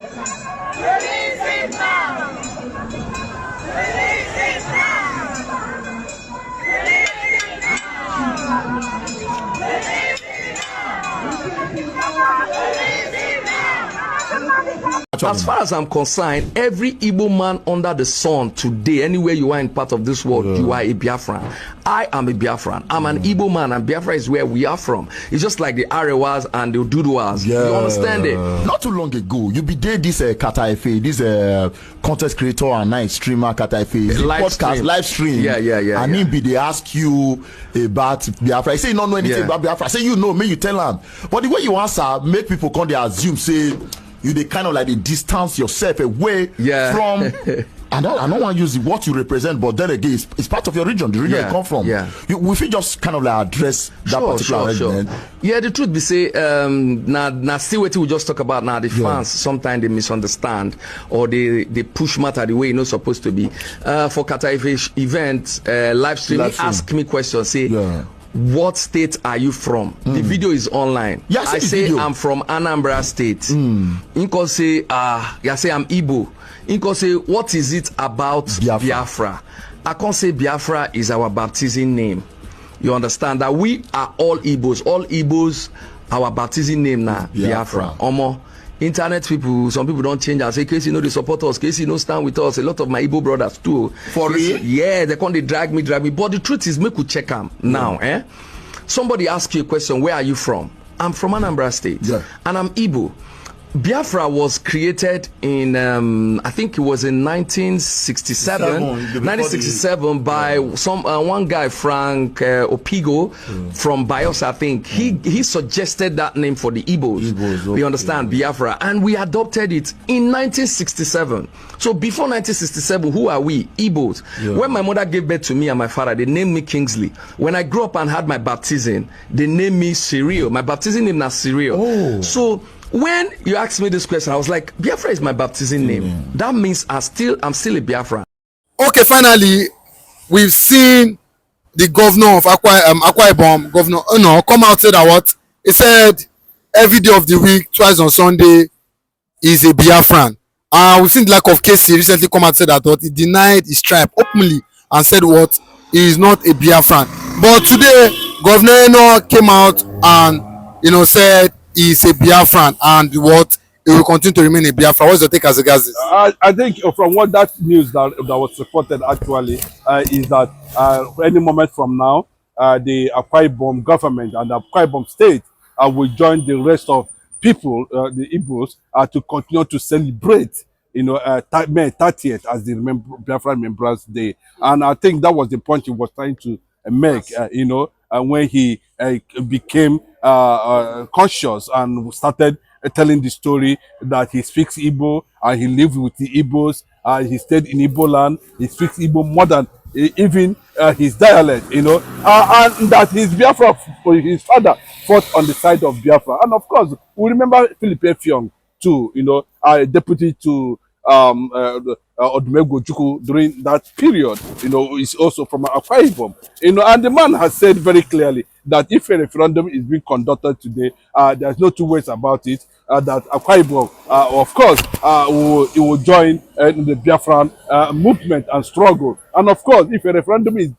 Release him now! Release him now! Release him now! Release him now! Release him now! As far as I'm concerned, every Igbo man under the sun today, anywhere you are in part of this world, you are a Biafran. I am a Biafran. I'm an Igbo man, and Biafra is where we are from. It's just like the Arewas and the Ududuwas. You understand it? Not too long ago, you be there this Kata FA, this content creator and night streamer Kata FA, live stream. Yeah. And him be they ask you about Biafra. I say you don't know anything about Biafra. I say you know, may you tell him. But the way you answer, make people come they assume say you they kind of like they distance yourself away from. And I don't want to use what you represent, but then again, it's part of your region, the region you come from. We should just kind of like address that particular region. Yeah, the truth be say, now see what we just talk about now. The fans sometimes they misunderstand or they push matter the way it's not supposed to be. For Kataife event live stream, he ask me questions. Say, what state are you from? The video is online. I say I'm from Anambra State. You can say, say I'm Igbo. You can say, what is it about Biafra? I can't say Biafra is our baptism name. You understand that we are all Igbos. All Igbos, our baptism name now, Biafra. Omo, internet people, some people don't change and say, Casey, they support us. Casey, stand with us. A lot of my Igbo brothers too. For real? Yeah, they can't drag me. But the truth is, make we check them now. Somebody ask you a question, where are you from? I'm from Anambra State. And I'm Igbo. Biafra was created in, I think it was in 1967 by some one guy, Frank Opigo, from Bios, I think. He suggested that name for the Igbos. You understand, Biafra, and we adopted it in 1967. So before 1967, who are we? Igbos. When my mother gave birth to me and my father, they named me Kingsley. When I grew up and had my baptism, they named me Cyril. My baptism name is Cyril. So when you asked me this question, I was like, Biafra is my baptism name. That means I'm still a Biafran. Okay, finally, we've seen the governor of Akwa Ibom, Governor come out and say that what? He said every day of the week, twice on Sunday, is a Biafran. We've seen the lack of Casey recently come out and said that what? He denied his tribe openly and said what? He is not a Biafran. But today, Governor came out and said is a Biafran and what it will continue to remain a Biafra. What's your take as regards this? I think from what that news that was reported actually is that any moment from now, the Akwa Ibom government and the Akwa Ibom state will join the rest of people, the Igbos, to continue to celebrate, May 30th as the Biafra Remembrance Day. And I think that was the point he was trying to make, when he became conscious and started telling the story that he speaks Igbo and he lived with the Igbos, he stayed in Igbo land, he speaks Igbo more than even his dialect, and that his Biafra, his father fought on the side of Biafra. And of course, we remember Philip Effiong too, deputy to Odumegwu Ojukwu during that period, is also from Akwa Ibom, and the man has said very clearly that if a referendum is being conducted today, there's no two ways about it, that Akwa Ibom, of course, will join the Biafran movement and struggle. And of course, if a referendum is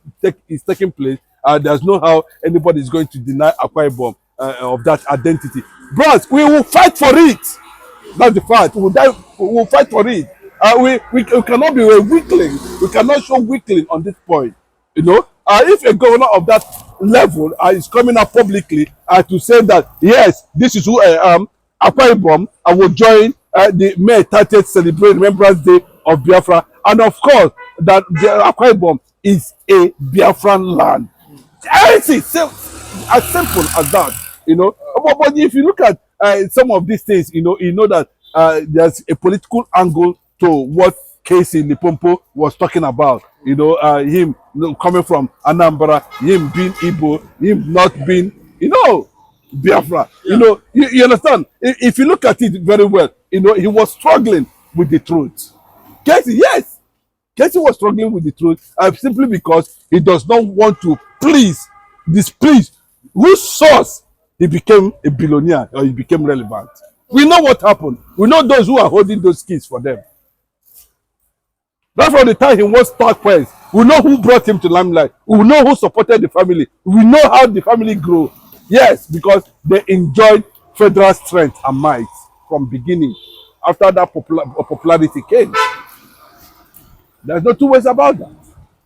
taking place, there's no how anybody is going to deny Akwa Ibom of that identity. Bros, we will fight for it. That's the fact. We will fight for it. We cannot be a weakling. We cannot show weakling on this point. If a governor of that level is coming up publicly to say that, yes, this is who I am, Akwa Ibom, I will join the May 30th celebrate Remembrance Day of Biafra. And of course, that Akwa Ibom is a Biafran land. It's as simple as that. But if you look at some of these things, you know that there's a political angle to what Casey Lipompo was talking about. Him coming from Anambra, him being Igbo, him not being, Biafra. You understand? If you look at it very well, he was struggling with the truth. Casey was struggling with the truth simply because he does not want to displease whose source he became a billionaire or he became relevant. We know what happened. We know those who are holding those keys for them. That's from the time he was start first. We know who brought him to limelight. We know who supported the family. We know how the family grew. Yes, because they enjoyed federal strength and might from beginning. After that popularity came. There's no two ways about that.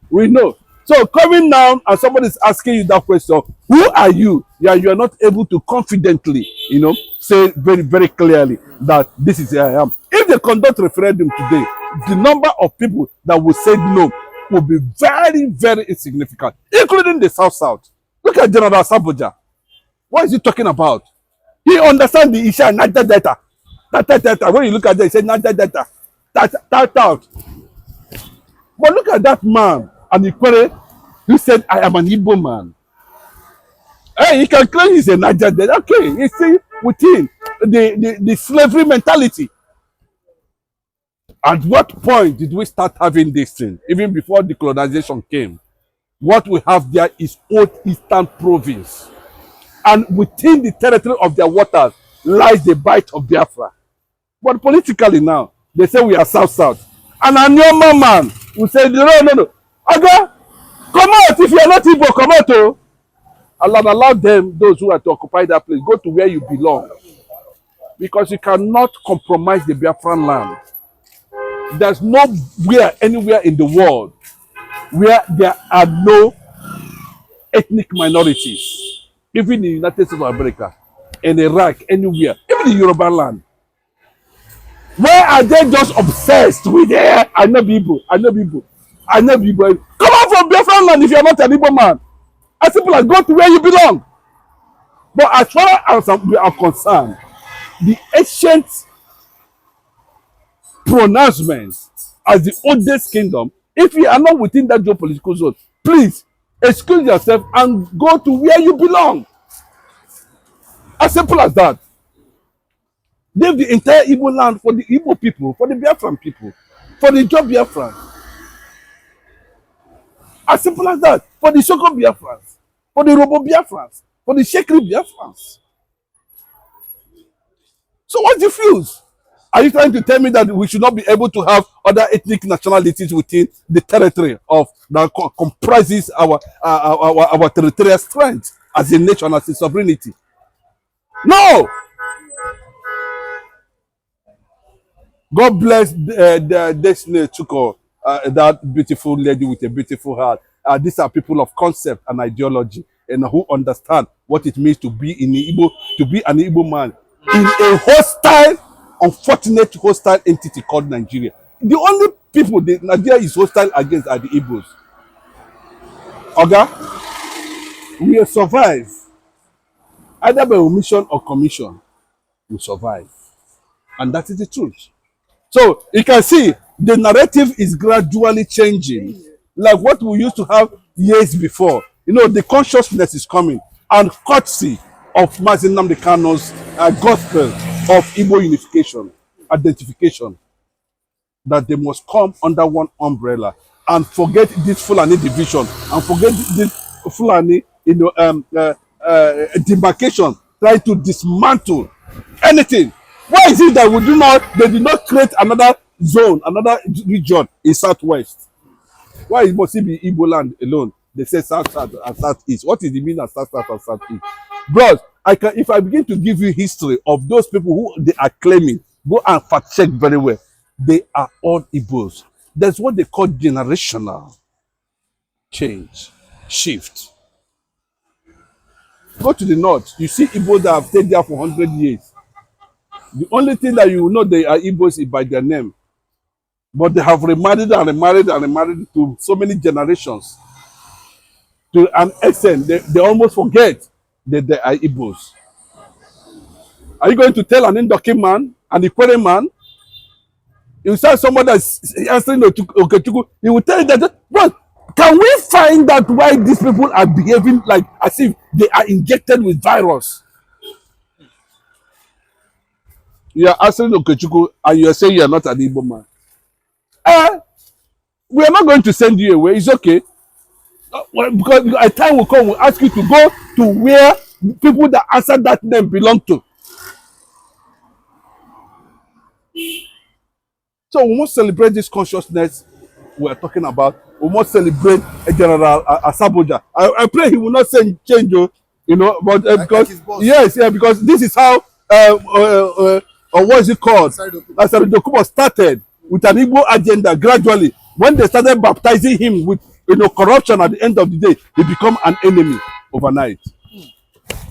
We know. So coming down and somebody is asking you that question, who are you? Yeah, you are not able to confidently, say very, very clearly that this is who I am. If they conduct referendum today, the number of people that will say no will be very, very insignificant, including the South. Look at General Saboja. What is he talking about? He understands the issue Niger Delta. When you look at that, he said Niger Delta. That out. But look at that man, and who said, I am an Igbo man. Hey, he can claim he's a Niger Delta. Okay, he's still within the slavery mentality. At what point did we start having this thing? Even before the colonization came. What we have there is Old Eastern Province. And within the territory of their waters lies the bite of Biafra. But politically now, they say we are South. And a normal man will say, no. Aga, come out. If you are not Igbo, come out. Oh. Allow them, those who are to occupy that place, go to where you belong. Because you cannot compromise the Biafran land. There's nowhere, anywhere in the world where there are no ethnic minorities. Even in the United States of America, in Iraq, anywhere, even in Yoruba land. Where are they just obsessed with I know people. Come out from BiafraLand if you're not an Igbo man. As simple as go to where you belong. But as far as we are concerned, the ancient pronouncements as the oldest kingdom, if you are not within that geopolitical zone, please excuse yourself and go to where you belong. As simple as that. Leave the entire Igbo land for the Igbo people, for the Biafran people, for the Job Biafrans. As simple as that. For the Soko Biafrans, for the Robo Biafrans, for the Shekri Biafrans. So what's the fuse? Are you trying to tell me that we should not be able to have other ethnic nationalities within the territory of that comprises our territorial strength as a nation, as a sovereignty? No! God bless the Destiny Chuko, that beautiful lady with a beautiful heart. These are people of concept and ideology and who understand what it means to be in Igbo, to be an Igbo man in a unfortunate hostile entity called Nigeria. The only people that Nigeria is hostile against are the Igbos. Okay? We will survive. Either by omission or commission, we survive. And that is the truth. So you can see the narrative is gradually changing. Like what we used to have years before. The consciousness is coming. And courtesy of Mazi Nnamdi Kanu's gospel of Igbo unification, identification, that they must come under one umbrella and forget this Fulani division and forget this Fulani, demarcation, try to dismantle anything. Why is it that they did not create another zone, another region in Southwest? Why must it be Igbo land alone? They say South and Southeast. What is the meaning of South and Southeast? Bros, if I begin to give you history of those people who they are claiming, go and fact check very well. They are all Igbos. That's what they call generational change, shift. Go to the north, you see Igbos that have stayed there for 100 years. The only thing that you will know they are Igbos is by their name. But they have remarried and remarried and remarried to so many generations. To an extent, they almost forget that they are Igbos. Are you going to tell an Indoki man, an Ikwere man? You say somebody that's answering Okechukwu, he will tell you that, but can we find out why these people are behaving like as if they are injected with virus? You are answering Okechukwu and you are saying you are not an Igbo man. We are not going to send you away. It's okay. Because a time will come, we'll ask you to go to where people that answer that name belong to. So we must celebrate this consciousness we are talking about. We must celebrate a General Asaboja. I pray he will not change, you know, but because yes, yeah, because this is how what is it called? Dokubo started with an Igbo agenda gradually. When they started baptizing him with corruption, at the end of the day, he become an enemy overnight.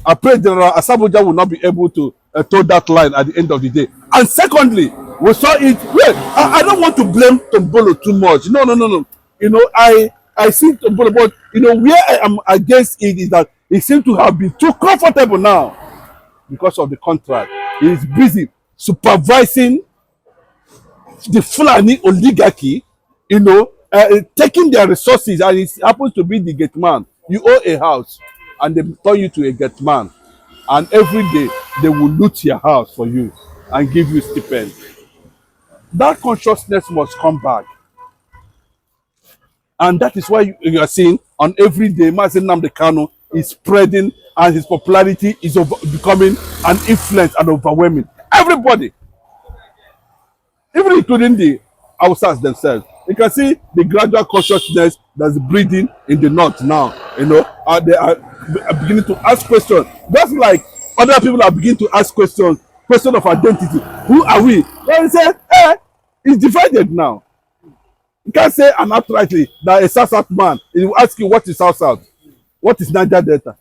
I pray General Asaboja will not be able to toe that line at the end of the day. And secondly, we saw it. Well, I don't want to blame Tombolo too much. No. You know, I see Tombolo, but where I am against it is that he seems to have been too comfortable now because of the contract. He is busy supervising the Fulani oligarchy, taking their resources, and he happens to be the gate man. You owe a house, and they turn you to a gate man, and every day they will loot your house for you and give you stipend. That consciousness must come back, and that is why you are seeing on every day Mazi Nnamdi Kanu is spreading, and his popularity is becoming an influence and overwhelming everybody, even including the Hausas themselves. You can see the gradual consciousness that's breeding in the north now. They are beginning to ask questions. Just like other people are beginning to ask questions of identity. Who are we? Well, you say, it's divided now. You can't say and outrightly that a South man, he will ask you what is South, what is Niger Delta.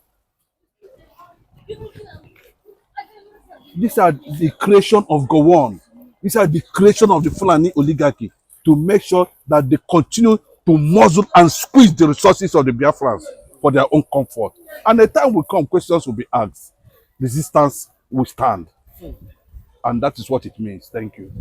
These are the creation of Gowon. These are the creation of the Fulani oligarchy to make sure that they continue to muzzle and squeeze the resources of the Biafrans for their own comfort. And the time will come, questions will be asked. Resistance will stand. And that is what it means. Thank you.